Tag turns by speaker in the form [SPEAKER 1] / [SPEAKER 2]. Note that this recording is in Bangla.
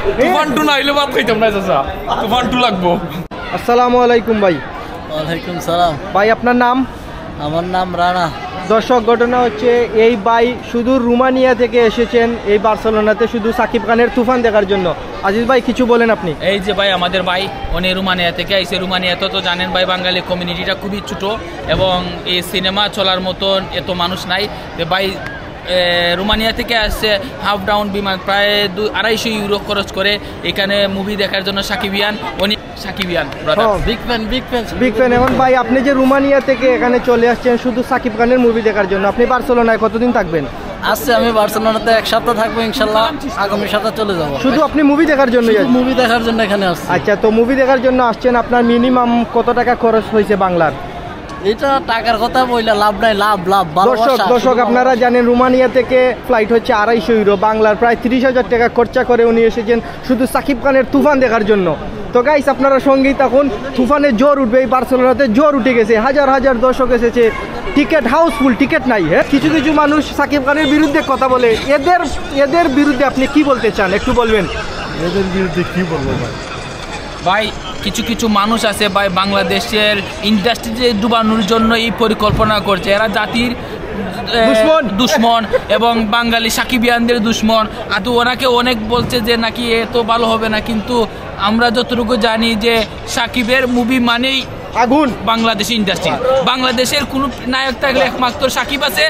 [SPEAKER 1] তুফান টু না হইলে ভাত খাইতাম না চাচা, তুফান টু লাগবো।
[SPEAKER 2] আসসালামু আলাইকুম ভাই।
[SPEAKER 3] ওয়ালাইকুম সালাম।
[SPEAKER 2] ভাই আপনার নাম?
[SPEAKER 3] আমার নাম রানা।
[SPEAKER 2] দর্শক, ঘটনা হচ্ছে এই ভাই শুধু রোমানিয়া থেকে এসেছেন এই বার্সেলোনাতে শুধু সাকিব খানের তুফান দেখার জন্য। আজিজ ভাই কিছু বলেন আপনি।
[SPEAKER 1] এই যে ভাই আমাদের ভাই উনি রোমানিয়া থেকে আইসে। রোমানিয়াতে তো জানেন ভাই বাঙালি কমিউনিটিটা খুবই ছোটো এবং এই সিনেমা চলার মতন এত মানুষ নাই। তো ভাই রোমানিয়া থেকে আসছে হাফ ডাউন বিমান প্রায় 250 ইউরো খরচ করে এখানে মুভি দেখার জন্য। সাকিবিয়ান উনি সাকিবিয়ান
[SPEAKER 2] বিগ ফ্যান। এখন ভাই আপনি যে রোমানিয়া থেকে এখানে চলে আসছেন শুধু সাকিব খানের মুভি দেখার জন্য, আপনি বার্সেলোনায় কতদিন থাকবেন?
[SPEAKER 3] আজকে আমি বার্সেলোনাতে 1 সপ্তাহ থাকবো ইনশাল্লাহ, আগামী সপ্তাহ চলে যাবো।
[SPEAKER 2] শুধু আপনি মুভি দেখার জন্য?
[SPEAKER 3] মুভি দেখার জন্য এখানে আসছি।
[SPEAKER 2] আচ্ছা, তো মুভি দেখার জন্য আসছেন, আপনার মিনিমাম কত টাকা খরচ হয়েছে বাংলার?
[SPEAKER 3] এটা টাকার কথা বললে লাভ নাই, লাভ লাভ।
[SPEAKER 2] দর্শক আপনারা জানেন রোমানিয়া থেকে ফ্লাইট হচ্ছে 250 ইউরো, বাংলার প্রায় 30,000 টাকা খরচা করে উনি এসেছেন শুধু সাকিব খানের তুফান দেখার জন্য। তো গাইস আপনারা সঙ্গেই তখন তুফানের জোর উঠবে, এই বার্সেলোনাতে জোর উঠে গেছে, হাজার হাজার দর্শক এসেছে, টিকিট হাউসফুল, টিকিট নাই। হ্যাঁ, কিছু কিছু মানুষ সাকিব খানের বিরুদ্ধে কথা বলে, এদের বিরুদ্ধে আপনি কি বলতে চান একটু বলবেন?
[SPEAKER 4] এদের বিরুদ্ধে কি বলবো ভাই?
[SPEAKER 1] ভাই কিছু কিছু মানুষ আছে ভাই বাংলাদেশের ইন্ডাস্ট্রিতে ডুবানোর জন্য এই পরিকল্পনা করছে। এরা জাতির দুশ্মন এবং বাঙালি সাকিবিয়ানদের দুশ্মন। আর ওনাকে অনেক বলছে যে নাকি এ তো ভালো হবে না, কিন্তু আমরা যতটুকু জানি যে সাকিবের মুভি মানেই আগুন। বাংলাদেশ ইন্ডাস্ট্রি, বাংলাদেশের কোনো নায়ক থাকলে একমাত্র সাকিব আছে।